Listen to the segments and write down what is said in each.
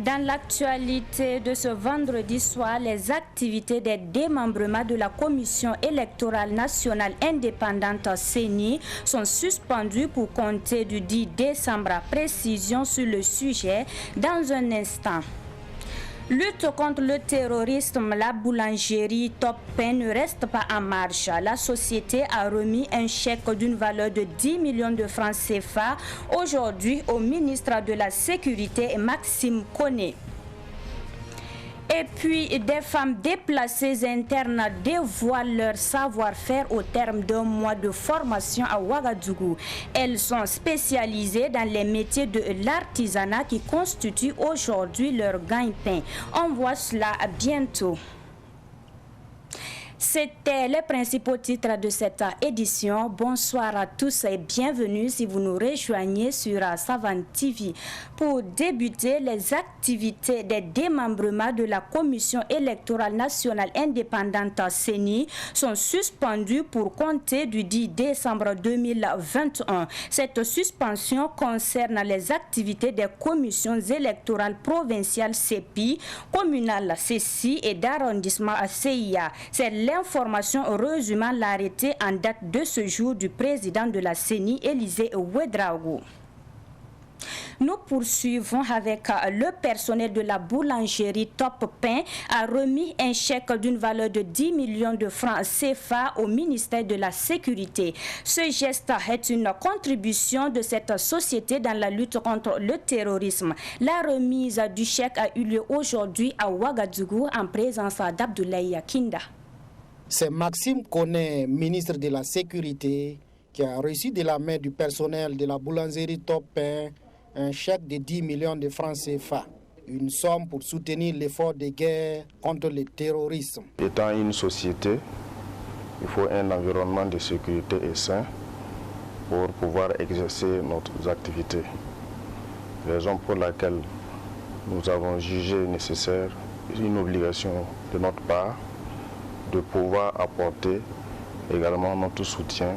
Dans l'actualité de ce vendredi soir, les activités des démembrements de la Commission électorale nationale indépendante CENI sont suspendues pour compter du 10 décembre. Précision sur le sujet dans un instant. Lutte contre le terrorisme, la boulangerie Top Pain ne reste pas en marche. La société a remis un chèque d'une valeur de 10 millions de francs CFA aujourd'hui au ministre de la Sécurité, Maxime Koné. Et puis, des femmes déplacées internes dévoilent leur savoir-faire au terme d'un mois de formation à Ouagadougou. Elles sont spécialisées dans les métiers de l'artisanat qui constituent aujourd'hui leur gagne-pain. On voit cela bientôt. C'était les principaux titres de cette édition. Bonsoir à tous et bienvenue si vous nous rejoignez sur Savane TV. Pour débuter, les activités des démembrements de la Commission électorale nationale indépendante CENI sont suspendues pour compter du 10 décembre 2021. Cette suspension concerne les activités des commissions électorales provinciales CEPI, communales CECI et d'arrondissement CIA. C'est l'information résumant l'arrêté en date de ce jour du président de la CENI, Élisée Ouédraogo. Nous poursuivons avec le personnel de la boulangerie Top Pain a remis un chèque d'une valeur de 10 millions de francs CFA au ministère de la Sécurité. Ce geste est une contribution de cette société dans la lutte contre le terrorisme. La remise du chèque a eu lieu aujourd'hui à Ouagadougou en présence d'Abdoulaye Kinda. C'est Maxime Koné, ministre de la Sécurité, qui a reçu de la main du personnel de la boulangerie Top Pain un chèque de 10 millions de francs CFA, une somme pour soutenir l'effort de guerre contre le terrorisme. Étant une société, il faut un environnement de sécurité et sain pour pouvoir exercer nos activités. Raison pour laquelle nous avons jugé nécessaire une obligation de notre part de pouvoir apporter également notre soutien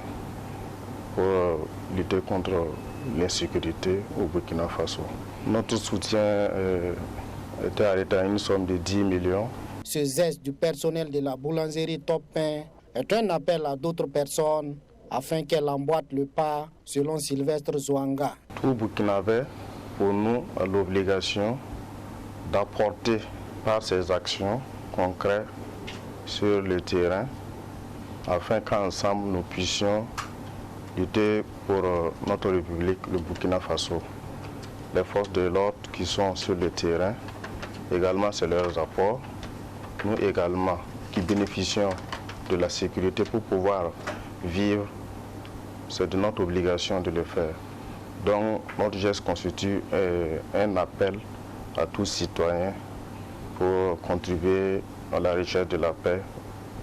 pour lutter contre l'insécurité au Burkina Faso. Notre soutien était arrêté à une somme de 10 millions. Ce geste du personnel de la boulangerie Top Pain est un appel à d'autres personnes afin qu'elles emboîtent le pas, selon Sylvestre Zouanga. Tout Burkinabé, pour nous, a l'obligation d'apporter par ses actions concrètes sur le terrain afin qu'ensemble nous puissions lutter pour notre République, le Burkina Faso. Les forces de l'ordre qui sont sur le terrain, également c'est leurs apports. Nous également qui bénéficions de la sécurité pour pouvoir vivre, c'est de notre obligation de le faire. Donc notre geste constitue un appel à tous citoyens pour contribuer à la recherche de la paix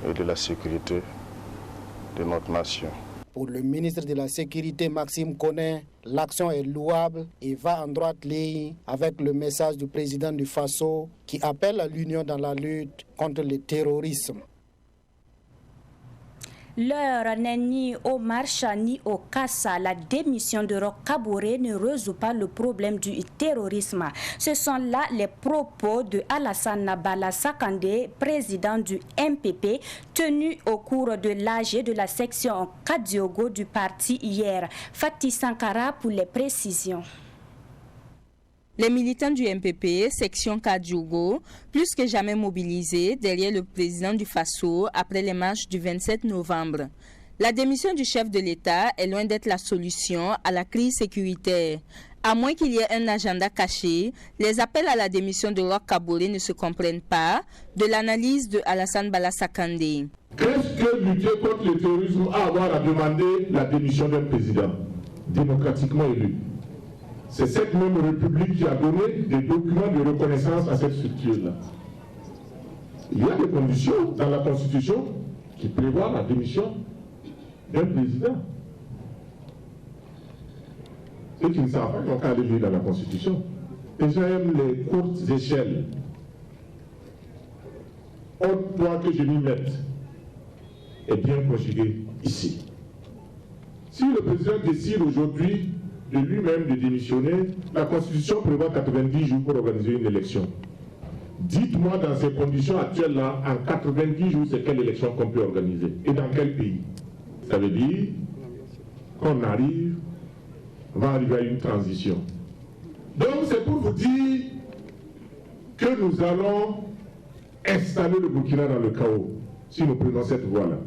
et de la sécurité de notre nation. Pour le ministre de la Sécurité, Maxime Koné, l'action est louable et va en droite ligne avec le message du président du Faso qui appelle à l'union dans la lutte contre le terrorisme. L'heure n'est ni au marcha ni au cassa. La démission de Roch Kaboré ne résout pas le problème du terrorisme. Ce sont là les propos de Alassane Bala Sakandé, président du MPP, tenus au cours de l'AG de la section Kadiogo du parti hier. Fatih Sankara pour les précisions. Les militants du MPP, section Kadiogo, plus que jamais mobilisés derrière le président du Faso après les marches du 27 novembre. La démission du chef de l'État est loin d'être la solution à la crise sécuritaire. À moins qu'il y ait un agenda caché, les appels à la démission de Roch Kaboré ne se comprennent pas, de l'analyse de Alassane Bala Sakandé. Qu'est-ce que lutter contre le terrorisme a à avoir à demander la démission d'un président démocratiquement élu? C'est cette même République qui a donné des documents de reconnaissance à cette structure-là. Il y a des conditions dans la Constitution qui prévoient la démission d'un président. Ceux qui ne savent pas, ils n'ont qu'à aller lire dans la Constitution. Et j'aime les courtes échelles. Autre point que je m'y mette est bien conjugué ici. Si le président décide aujourd'hui de lui-même de démissionner, la Constitution prévoit 90 jours pour organiser une élection. Dites-moi dans ces conditions actuelles-là, en 90 jours, c'est quelle élection qu'on peut organiser et dans quel pays? Ça veut dire qu'on va arriver à une transition. Donc c'est pour vous dire que nous allons installer le Burkina dans le chaos si nous prenons cette voie-là.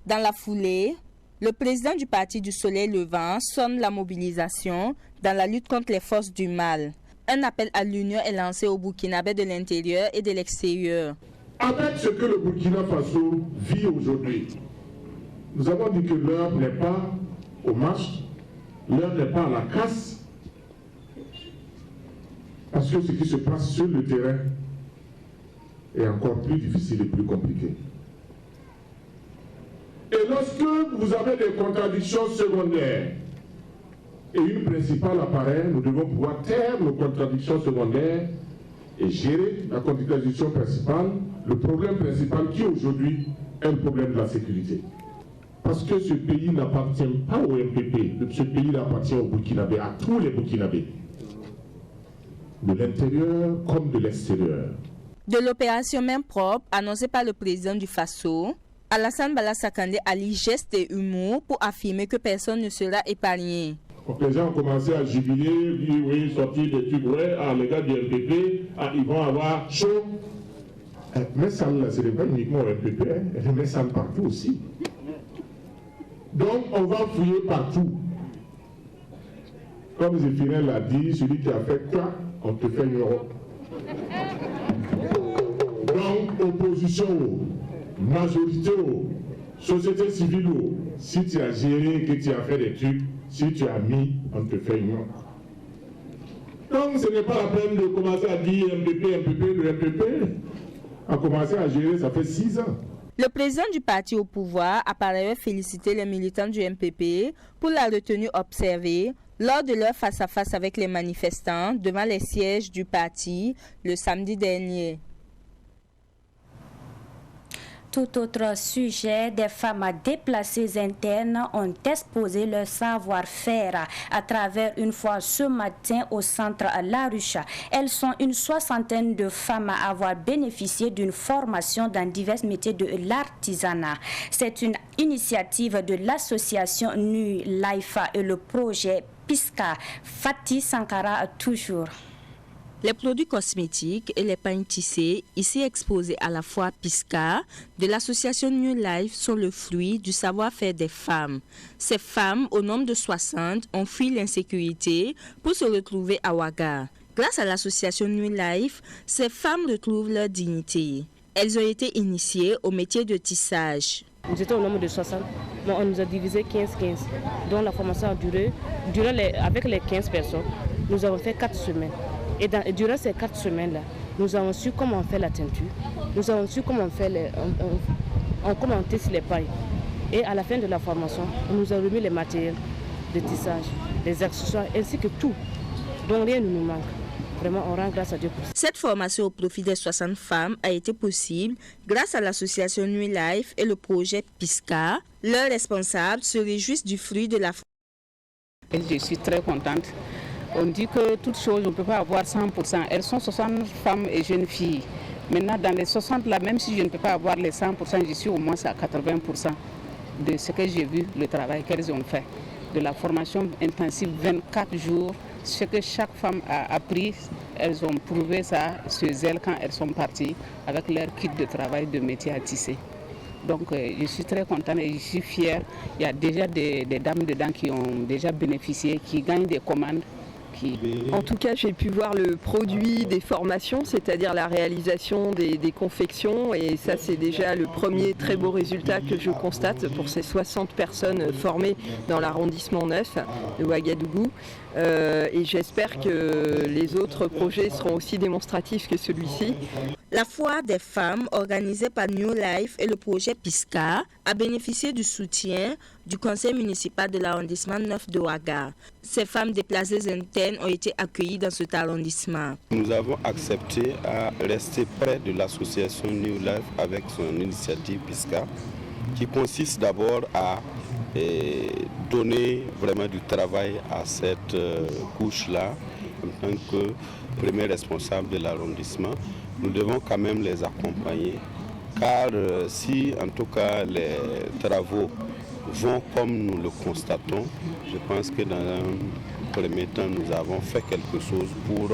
Dans la foulée, le président du Parti du Soleil Levant sonne la mobilisation dans la lutte contre les forces du mal. Un appel à l'union est lancé aux Burkinabés de l'intérieur et de l'extérieur. Avec ce que le Burkina Faso vit aujourd'hui, nous avons dit que l'heure n'est pas au marche, l'heure n'est pas à la casse, parce que ce qui se passe sur le terrain est encore plus difficile et plus compliqué. Et lorsque vous avez des contradictions secondaires et une principale apparaît, nous devons pouvoir taire nos contradictions secondaires et gérer la contradiction principale, le problème principal qui aujourd'hui est le problème de la sécurité. Parce que ce pays n'appartient pas au MPP, ce pays appartient aux Burkinabés, à tous les Burkinabés, de l'intérieur comme de l'extérieur. De l'opération main propre annoncée par le président du Faso, Alassane Bala Sakandé allie geste et humour pour affirmer que personne ne sera épargné. Donc les gens ont commencé à jubiler, dire oui, sortir des trucs, ouais, les gars du MPP, ils vont avoir chaud. Mais ça, ce n'est pas uniquement au MPP, mais ça partout aussi. Donc on va fouiller partout. Comme Zéphirin l'a dit, celui qui a fait quoi, on te fait une Europe. Donc opposition, majorité, société civile, si tu as géré, que tu as fait des trucs, si tu as mis, on te fait une Europe. Donc ce n'est pas la peine de commencer à dire MPP, le MPP a commencé à gérer, ça fait 6 ans. Le président du parti au pouvoir a par ailleurs félicité les militants du MPP pour la retenue observée lors de leur face-à-face avec les manifestants devant les sièges du parti le samedi dernier. Tout autre sujet, des femmes déplacées internes ont exposé leur savoir-faire à travers une foire ce matin au centre La Ruche. Elles sont une soixantaine de femmes à avoir bénéficié d'une formation dans divers métiers de l'artisanat. C'est une initiative de l'association New Life et le projet Pisca. Fatih Sankara toujours. Les produits cosmétiques et les pains tissés, ici exposés à la foire Pisca de l'association New Life, sont le fruit du savoir-faire des femmes. Ces femmes, au nombre de 60, ont fui l'insécurité pour se retrouver à Ouaga. Grâce à l'association New Life, ces femmes retrouvent leur dignité. Elles ont été initiées au métier de tissage. Nous étions au nombre de 60, mais on nous a divisé 15-15. Donc la formation a duré, avec les 15 personnes, nous avons fait 4 semaines. Et durant ces 4 semaines-là, nous avons su comment on fait la teinture, nous avons su comment comment on tisse les pailles. Et à la fin de la formation, on nous a remis les matériels de tissage, les accessoires ainsi que tout. Donc rien ne nous manque. Vraiment, on rend grâce à Dieu pour ça. Cette formation au profit des 60 femmes a été possible grâce à l'association New Life et le projet Pisca. Leurs responsables se réjouissent du fruit de la formation. Je suis très contente. On dit que toutes choses, on ne peut pas avoir 100%. Elles sont 60 femmes et jeunes filles. Maintenant, dans les 60 là, même si je ne peux pas avoir les 100%, je suis au moins à 80% de ce que j'ai vu, le travail qu'elles ont fait. De la formation intensive, 24 jours, ce que chaque femme a appris, elles ont prouvé ça chez elles quand elles sont parties avec leur kit de travail de métier à tisser. Donc je suis très contente et je suis fière. Il y a déjà des dames dedans qui ont déjà bénéficié, qui gagnent des commandes. En tout cas, j'ai pu voir le produit des formations, c'est-à-dire la réalisation des confections, et ça c'est déjà le premier très beau résultat que je constate pour ces 60 personnes formées dans l'arrondissement 9 de Ouagadougou. Et j'espère que les autres projets seront aussi démonstratifs que celui-ci. La foire des femmes organisée par New Life et le projet Pisca a bénéficié du soutien du conseil municipal de l'arrondissement 9 de Ouaga. Ces femmes déplacées internes ont été accueillies dans cet arrondissement. Nous avons accepté à rester près de l'association New Life avec son initiative Pisca, qui consiste d'abord à donner vraiment du travail à cette couche-là en tant que premier responsable de l'arrondissement. Nous devons quand même les accompagner, car si en tout cas les travaux vont comme nous le constatons, je pense que dans un premier temps nous avons fait quelque chose pour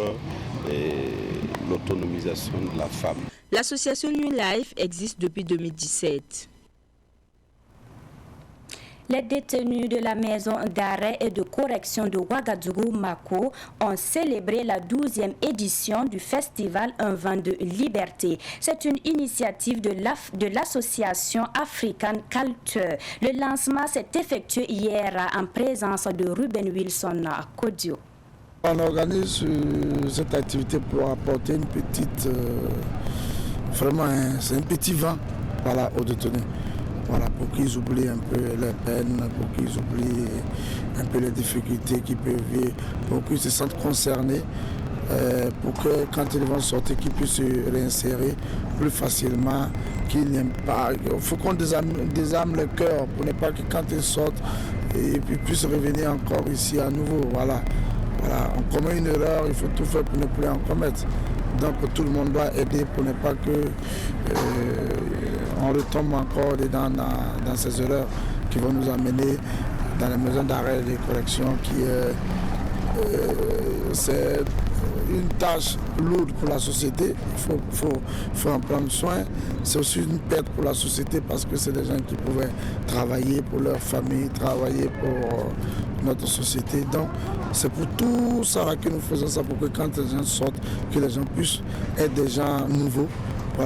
l'autonomisation de la femme. L'association New Life existe depuis 2017. Les détenus de la maison d'arrêt et de correction de Ouagadougou, Mako, ont célébré la 12e édition du festival Un vent de liberté. C'est une initiative de l'association African Culture. Le lancement s'est effectué hier en présence de Ruben Wilson à Kodio. On organise cette activité pour apporter une petite, c'est un petit vent aux détenus. Voilà, pour qu'ils oublient un peu leurs peines, pour qu'ils oublient un peu les difficultés qu'ils peuvent vivre, pour qu'ils se sentent concernés, pour que quand ils vont sortir, qu'ils puissent se réinsérer plus facilement, qu'ils n'aiment pas. Il faut qu'on désarme le cœur pour ne pas que quand ils sortent, ils puissent revenir encore ici à nouveau. Voilà, on commet une erreur, il faut tout faire pour ne plus en commettre. Donc tout le monde doit aider pour ne pas que on retombe encore dedans dans ces erreurs qui vont nous amener dans les maisons d'arrêt et de correction c'est une tâche lourde pour la société, il faut en prendre soin. C'est aussi une perte pour la société parce que c'est des gens qui pouvaient travailler pour leur famille, travailler pour notre société. Donc c'est pour tout ça que nous faisons ça, pour que quand les gens sortent, que les gens puissent être des gens nouveaux,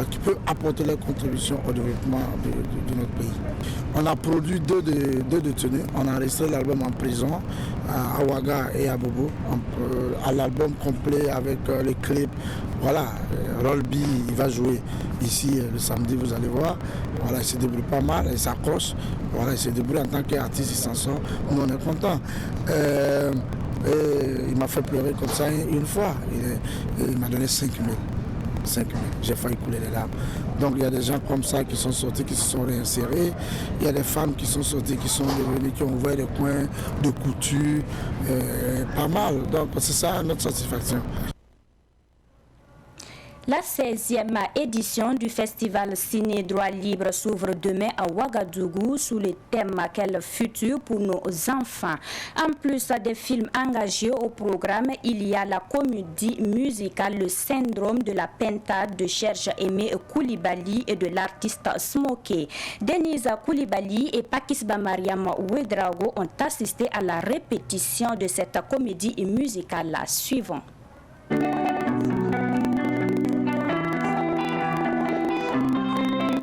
qui peuvent apporter leur contribution au développement de notre pays. On a produit deux détenus, on a enregistré l'album en prison à Ouaga et à Bobo, à l'album complet avec les clips. Voilà, Rolby, il va jouer ici le samedi, vous allez voir. Voilà, il se débrouille pas mal, il s'accroche. Voilà, il se débrouille en tant qu'artiste, il s'en sort. Nous, on est contents. Il m'a fait pleurer comme ça une fois. Il m'a donné 5 000. J'ai failli couler les larmes. Donc il y a des gens comme ça qui sont sortis, qui se sont réinsérés. Il y a des femmes qui sont sorties, qui sont devenues, qui ont ouvert des coins de couture, pas mal. Donc c'est ça notre satisfaction. La 16e édition du festival Ciné Droit Libre s'ouvre demain à Ouagadougou sous le thème « Quel futur pour nos enfants ». En plus des films engagés au programme, il y a la comédie musicale Le Syndrome de la Pintade de Cherche Aimé Koulibaly et de l'artiste Smokey. Denise Koulibaly et Pakisba Mariam Ouedraogo ont assisté à la répétition de cette comédie musicale. Suivant.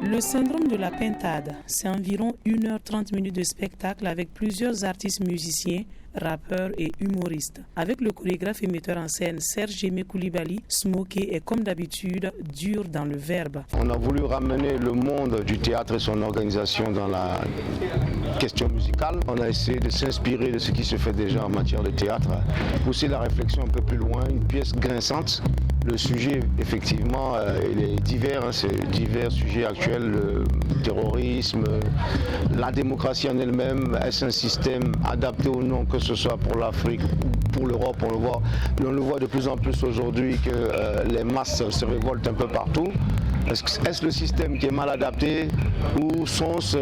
Le syndrome de la pintade, c'est environ 1h30 de spectacle avec plusieurs artistes musiciens, rappeurs et humoristes. Avec le chorégraphe et metteur en scène Serge Aimé Koulibaly, Smokey est comme d'habitude dur dans le verbe. On a voulu ramener le monde du théâtre et son organisation dans la question musicale. On a essayé de s'inspirer de ce qui se fait déjà en matière de théâtre, pousser la réflexion un peu plus loin, une pièce grinçante. Le sujet, effectivement, il est divers, c'est divers sujets actuels, le terrorisme, la démocratie en elle-même, est-ce un système adapté ou non, que ce soit pour l'Afrique ou pour l'Europe, on le voit de plus en plus aujourd'hui que les masses se révoltent un peu partout. Est-ce le système qui est mal adapté ou sont-ce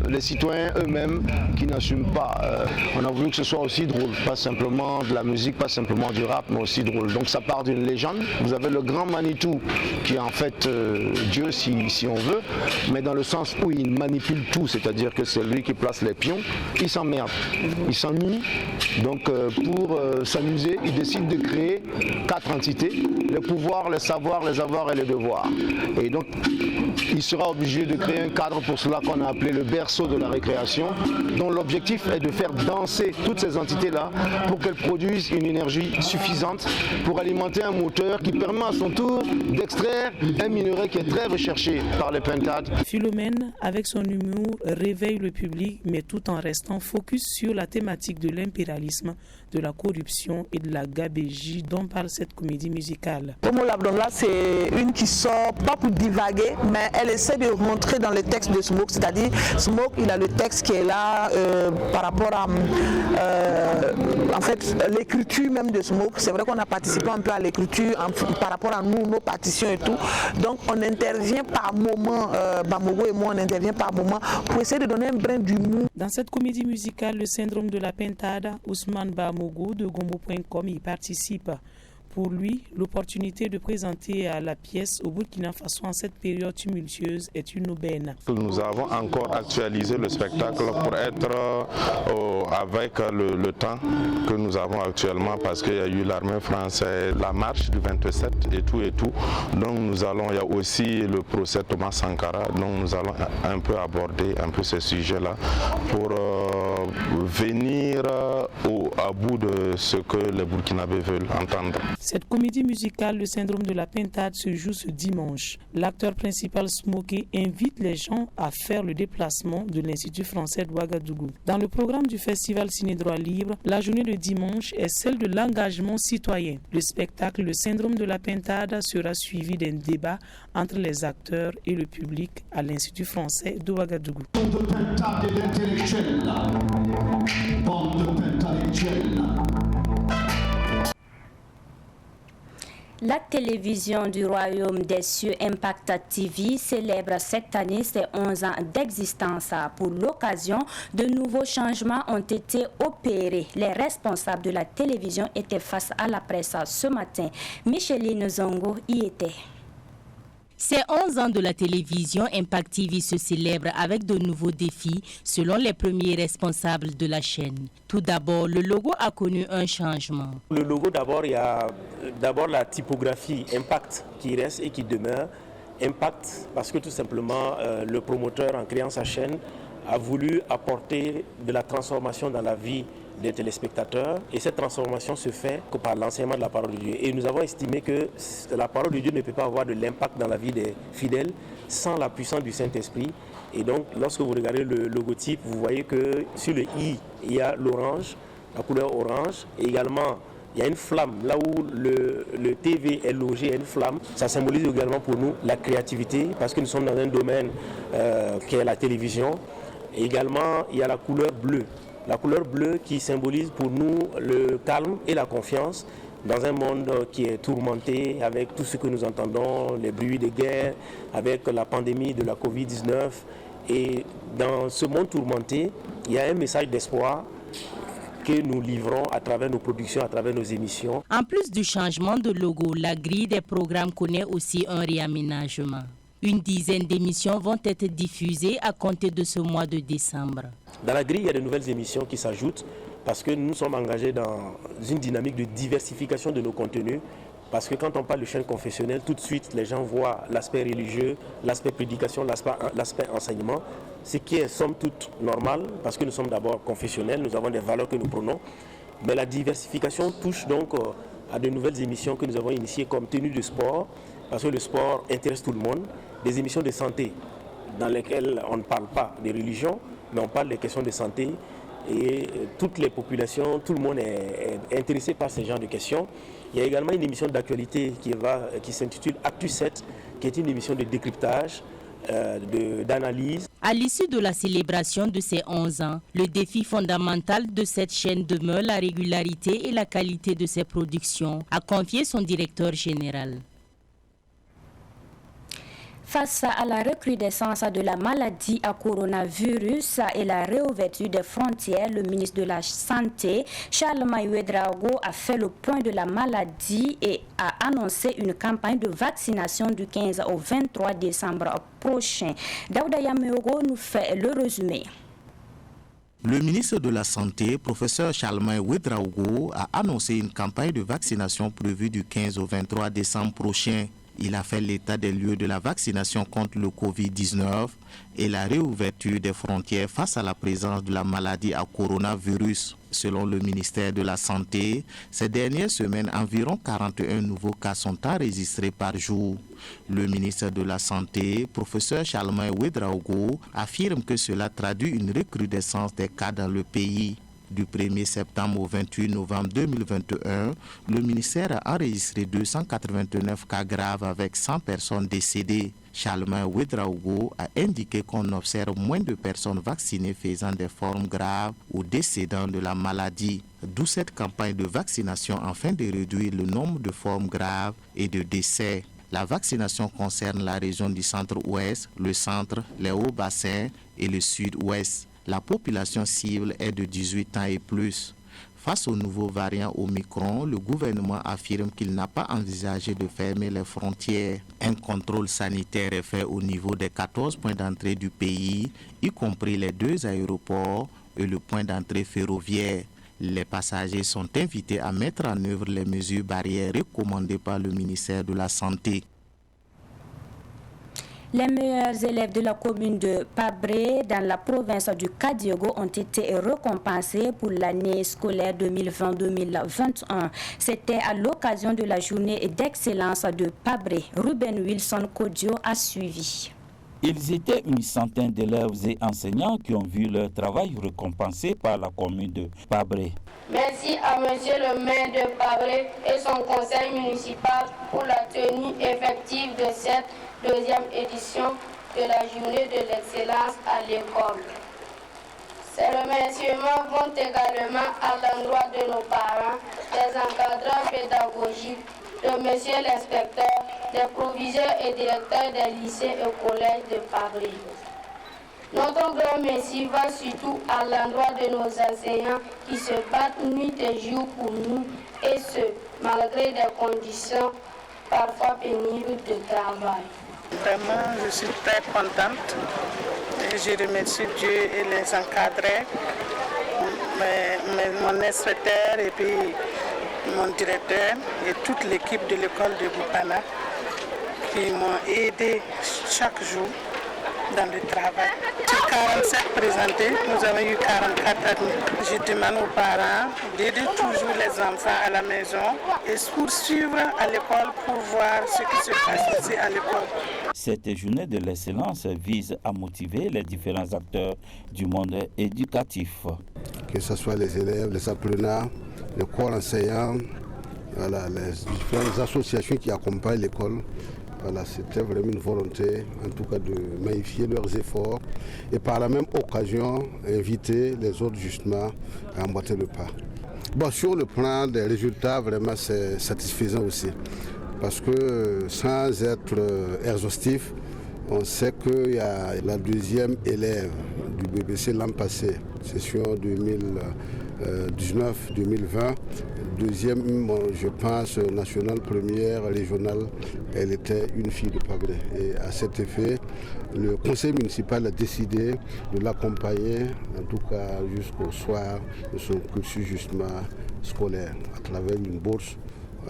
les citoyens eux-mêmes qui n'assument pas On a voulu que ce soit aussi drôle, pas simplement de la musique, pas simplement du rap, mais aussi drôle. Donc ça part d'une légende. Vous avez le grand Manitou qui est en fait Dieu si on veut, mais dans le sens où il manipule tout, c'est-à-dire que c'est lui qui place les pions, il s'emmerde, il s'ennuie. Donc pour s'amuser, il décide de créer 4 entités, le pouvoir, le savoir, les avoirs et les devoirs. Et donc, il sera obligé de créer un cadre pour cela qu'on a appelé le berceau de la récréation, dont l'objectif est de faire danser toutes ces entités-là pour qu'elles produisent une énergie suffisante pour alimenter un moteur qui permet à son tour d'extraire un minerai qui est très recherché par les pintades. Philomène, avec son humour, réveille le public, mais tout en restant focus sur la thématique de l'impérialisme, de la corruption et de la gabégie dont parle cette comédie musicale. Como Labdonga, c'est une qui sort pas pour divaguer, mais elle essaie de montrer dans le texte de Smoke, c'est-à-dire Smoke Donc il a le texte qui est là par rapport à en fait l'écriture même de Smoke. C'est vrai qu'on a participé un peu à l'écriture par rapport à nous, nos partitions et tout. Donc on intervient par moment, Bamogo et moi on intervient par moment pour essayer de donner un brin d'humour. Dans cette comédie musicale, le syndrome de la Pintade, Ousmane Bamogo de Gombo.com y participe. Pour lui, l'opportunité de présenter la pièce au Burkina Faso en cette période tumultueuse est une aubaine. Nous avons encore actualisé le spectacle pour être avec le temps que nous avons actuellement parce qu'il y a eu l'armée française, la marche du 27 et tout. Donc il y a aussi le procès Thomas Sankara. Donc nous allons un peu aborder un peu ces sujets-là pour venir à bout de ce que les Burkinabés veulent entendre. Cette comédie musicale, le syndrome de la Pintade, se joue ce dimanche. L'acteur principal Smokey invite les gens à faire le déplacement de l'Institut français de Ouagadougou. Dans le programme du festival Ciné Droit Libre, la journée de dimanche est celle de l'engagement citoyen. Le spectacle Le syndrome de la Pintade sera suivi d'un débat entre les acteurs et le public à l'Institut français de Ouagadougou. La télévision du Royaume des Cieux Impact TV célèbre cette année ses 11 ans d'existence. Pour l'occasion, de nouveaux changements ont été opérés. Les responsables de la télévision étaient face à la presse ce matin. Micheline Zongo y était. Ces 11 ans de la télévision, Impact TV se célèbre avec de nouveaux défis selon les premiers responsables de la chaîne. Tout d'abord, le logo a connu un changement. Le logo, d'abord, il y a la typographie Impact qui reste et qui demeure. Impact parce que tout simplement, le promoteur, en créant sa chaîne, a voulu apporter de la transformation dans la vie des téléspectateurs et cette transformation se fait que par l'enseignement de la parole de Dieu. Et nous avons estimé que la parole de Dieu ne peut pas avoir de l'impact dans la vie des fidèles sans la puissance du Saint-Esprit. Et donc, lorsque vous regardez le logotype, vous voyez que sur le I, il y a l'orange, la couleur orange, et également il y a une flamme, là où le TV est logé, il y a une flamme. Ça symbolise également pour nous la créativité, parce que nous sommes dans un domaine qui est la télévision. Et également, il y a la couleur bleue. La couleur bleue qui symbolise pour nous le calme et la confiance dans un monde qui est tourmenté avec tout ce que nous entendons, les bruits de guerre, avec la pandémie de la Covid-19. Et dans ce monde tourmenté, il y a un message d'espoir que nous livrons à travers nos productions, à travers nos émissions. En plus du changement de logo, la grille des programmes connaît aussi un réaménagement. Une dizaine d'émissions vont être diffusées à compter de ce mois de décembre. Dans la grille, il y a de nouvelles émissions qui s'ajoutent parce que nous sommes engagés dans une dynamique de diversification de nos contenus. Parce que quand on parle de chaîne confessionnelle, tout de suite, les gens voient l'aspect religieux, l'aspect prédication, l'aspect enseignement, ce qui est somme toute normal parce que nous sommes d'abord confessionnels, nous avons des valeurs que nous prenons. Mais la diversification touche donc à de nouvelles émissions que nous avons initiées comme tenue de sport, parce que le sport intéresse tout le monde, des émissions de santé dans lesquelles on ne parle pas des religions, mais on parle des questions de santé et toutes les populations, tout le monde est intéressé par ce genre de questions. Il y a également une émission d'actualité qui s'intitule Actu 7, qui est une émission de décryptage, d'analyse. À l'issue de la célébration de ces 11 ans, le défi fondamental de cette chaîne demeure la régularité et la qualité de ses productions, a confié son directeur général. Face à la recrudescence de la maladie à coronavirus et la réouverture des frontières, le ministre de la Santé, Charles Ouedraogo, a fait le point de la maladie et a annoncé une campagne de vaccination du 15 au 23 décembre prochain. Daouda Yameogo nous fait le résumé. Le ministre de la Santé, professeur Charles Ouedraogo, a annoncé une campagne de vaccination prévue du 15 au 23 décembre prochain. Il a fait l'état des lieux de la vaccination contre le Covid-19 et la réouverture des frontières face à la présence de la maladie à coronavirus. Selon le ministère de la Santé, ces dernières semaines, environ 41 nouveaux cas sont enregistrés par jour. Le ministre de la Santé, professeur Charles Ouedraogo, affirme que cela traduit une recrudescence des cas dans le pays. Du 1er septembre au 28 novembre 2021, le ministère a enregistré 289 cas graves avec 100 personnes décédées. Charlemagne Ouedraogo a indiqué qu'on observe moins de personnes vaccinées faisant des formes graves ou décédant de la maladie. D'où cette campagne de vaccination afin de réduire le nombre de formes graves et de décès. La vaccination concerne la région du centre-ouest, le centre, les hauts bassins et le sud-ouest. La population cible est de 18 ans et plus. Face au nouveau variant Omicron, le gouvernement affirme qu'il n'a pas envisagé de fermer les frontières. Un contrôle sanitaire est fait au niveau des 14 points d'entrée du pays, y compris les 2 aéroports et le point d'entrée ferroviaire. Les passagers sont invités à mettre en œuvre les mesures barrières recommandées par le ministère de la Santé. Les meilleurs élèves de la commune de Pabré dans la province du Kadiogo ont été récompensés pour l'année scolaire 2020-2021. C'était à l'occasion de la journée d'excellence de Pabré. Ruben Wilson Kodio a suivi. Ils étaient une centaine d'élèves et enseignants qui ont vu leur travail récompensé par la commune de Pabré. Merci à monsieur le maire de Pabré et son conseil municipal pour la tenue effective de cette deuxième édition de la journée de l'excellence à l'école. Ces remerciements vont également à l'endroit de nos parents, des encadreurs pédagogiques, de monsieur l'inspecteur, des proviseurs et directeurs des lycées et collèges de Pabré. Notre grand merci va surtout à l'endroit de nos enseignants qui se battent nuit et jour pour nous, et ce, malgré des conditions parfois pénibles de travail. Vraiment, je suis très contente et je remercie Dieu et les encadrés, mon inspecteur et puis mon directeur et toute l'équipe de l'école de Boupana qui m'ont aidé chaque jour dans le travail. Sur 47 présentés, nous avons eu 44 admis. Je demande aux parents d'aider toujours les enfants à la maison et poursuivre à l'école pour voir ce qui se passe ici à l'école. Cette journée de l'excellence vise à motiver les différents acteurs du monde éducatif. Que ce soit les élèves, les apprenants, le corps enseignant, voilà, les différentes associations qui accompagnent l'école. Voilà, c'était vraiment une volonté, en tout cas, de magnifier leurs efforts et par la même occasion, inviter les autres justement à emboîter le pas. Bon, sur le plan des résultats, vraiment, c'est satisfaisant aussi. Parce que sans être exhaustif, on sait qu'il y a la deuxième élève du BBC l'an passé, session 2019-2020. Deuxième, je pense, nationale, première, régionale, elle était une fille de Pabré. Et à cet effet, le conseil municipal a décidé de l'accompagner, en tout cas jusqu'au soir de son cursus justement scolaire, à travers une bourse.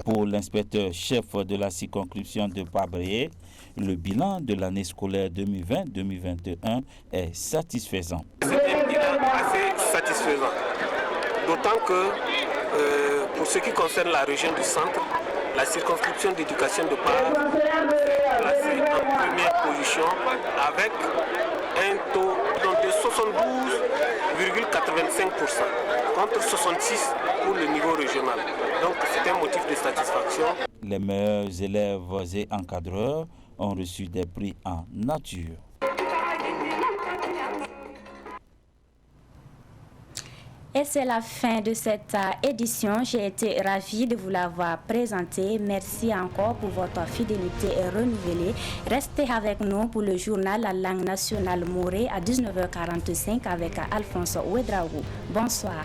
Pour l'inspecteur chef de la circonscription de Pabré, le bilan de l'année scolaire 2020-2021 est satisfaisant. C'est un bilan assez satisfaisant, d'autant que pour ce qui concerne la région du centre, la circonscription d'éducation de Pabré est placée en première position avec un taux de 72,85% contre 66 pour le niveau régional. Donc c'est un motif de satisfaction. Les meilleurs élèves et encadreurs ont reçu des prix en nature. Et c'est la fin de cette édition. J'ai été ravie de vous l'avoir présentée. Merci encore pour votre fidélité renouvelée. Restez avec nous pour le journal La langue nationale Morée à 19h45 avec Alphonse Ouedraogo. Bonsoir.